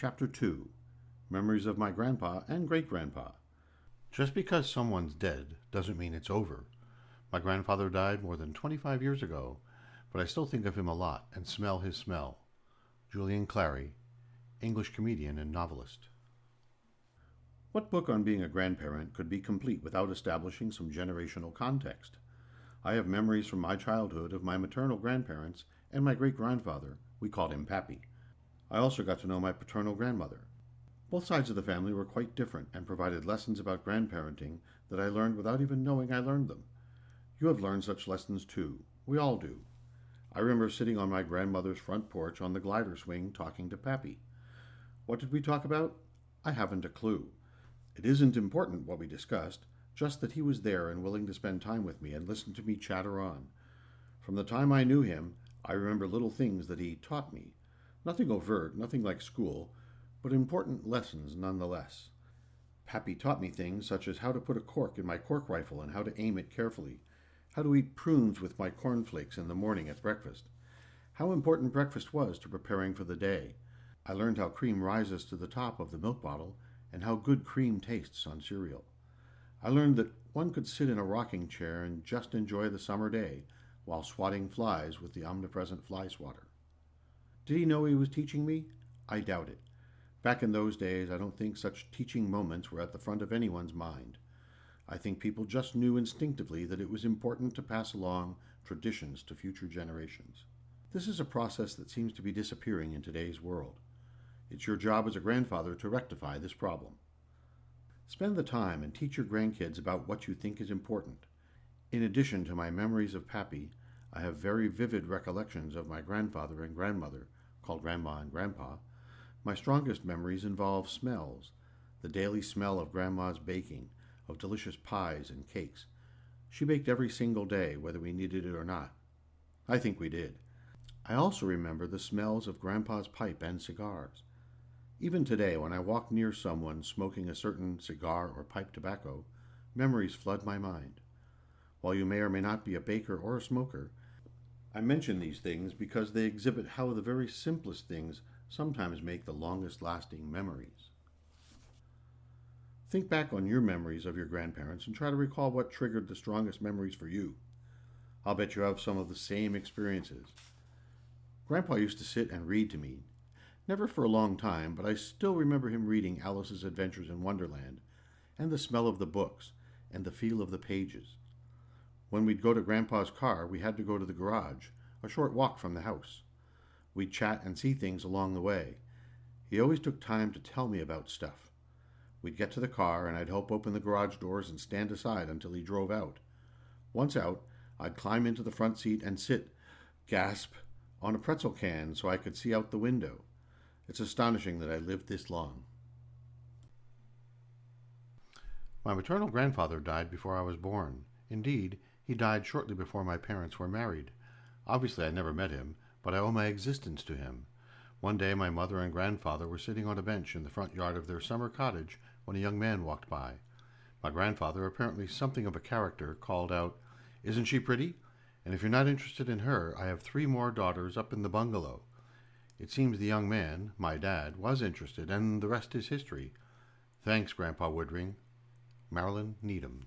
Chapter 2 Memories of My Grandpa and Great-Grandpa. Just because someone's dead doesn't mean it's over. My grandfather died more than 25 years ago, but I still think of him a lot and smell his smell. Julian Clary, English comedian and novelist. What book on being a grandparent could be complete without establishing some generational context? I have memories from my childhood of my maternal grandparents and my great-grandfather. We called him Pappy. I also got to know my paternal grandmother. Both sides of the family were quite different and provided lessons about grandparenting that I learned without even knowing I learned them. You have learned such lessons too. We all do. I remember sitting on my grandmother's front porch on the glider swing talking to Pappy. What did we talk about? I haven't a clue. It isn't important what we discussed, just that he was there and willing to spend time with me and listen to me chatter on. From the time I knew him, I remember little things that he taught me. Nothing overt, nothing like school, but important lessons nonetheless. Pappy taught me things such as how to put a cork in my cork rifle and how to aim it carefully, how to eat prunes with my cornflakes in the morning at breakfast, how important breakfast was to preparing for the day. I learned how cream rises to the top of the milk bottle and how good cream tastes on cereal. I learned that one could sit in a rocking chair and just enjoy the summer day while swatting flies with the omnipresent fly swatter. Did he know he was teaching me? I doubt it. Back in those days, I don't think such teaching moments were at the front of anyone's mind. I think people just knew instinctively that it was important to pass along traditions to future generations. This is a process that seems to be disappearing in today's world. It's your job as a grandfather to rectify this problem. Spend the time and teach your grandkids about what you think is important. In addition to my memories of Pappy, I have very vivid recollections of my grandfather and grandmother, called Grandma and Grandpa. My strongest memories involve smells, the daily smell of Grandma's baking, of delicious pies and cakes. She baked every single day, whether we needed it or not. I think we did. I also remember the smells of Grandpa's pipe and cigars. Even today, when I walk near someone smoking a certain cigar or pipe tobacco, memories flood my mind. While you may or may not be a baker or a smoker, I mention these things because they exhibit how the very simplest things sometimes make the longest lasting memories. Think back on your memories of your grandparents and try to recall what triggered the strongest memories for you. I'll bet you have some of the same experiences. Grandpa used to sit and read to me. Never for a long time, but I still remember him reading Alice's Adventures in Wonderland, and the smell of the books, and the feel of the pages. When we'd go to Grandpa's car, we had to go to the garage, a short walk from the house. We'd chat and see things along the way. He always took time to tell me about stuff. We'd get to the car, and I'd help open the garage doors and stand aside until he drove out. Once out, I'd climb into the front seat and sit, gasp, on a pretzel can so I could see out the window. It's astonishing that I lived this long. My maternal grandfather died before I was born. Indeed, he died shortly before my parents were married. Obviously, I never met him, but I owe my existence to him. One day, my mother and grandfather were sitting on a bench in the front yard of their summer cottage when a young man walked by. My grandfather, apparently something of a character, called out, "Isn't she pretty? And if you're not interested in her, I have 3 more daughters up in the bungalow." It seems the young man, my dad, was interested, and the rest is history. Thanks, Grandpa Woodring. Marilyn Needham.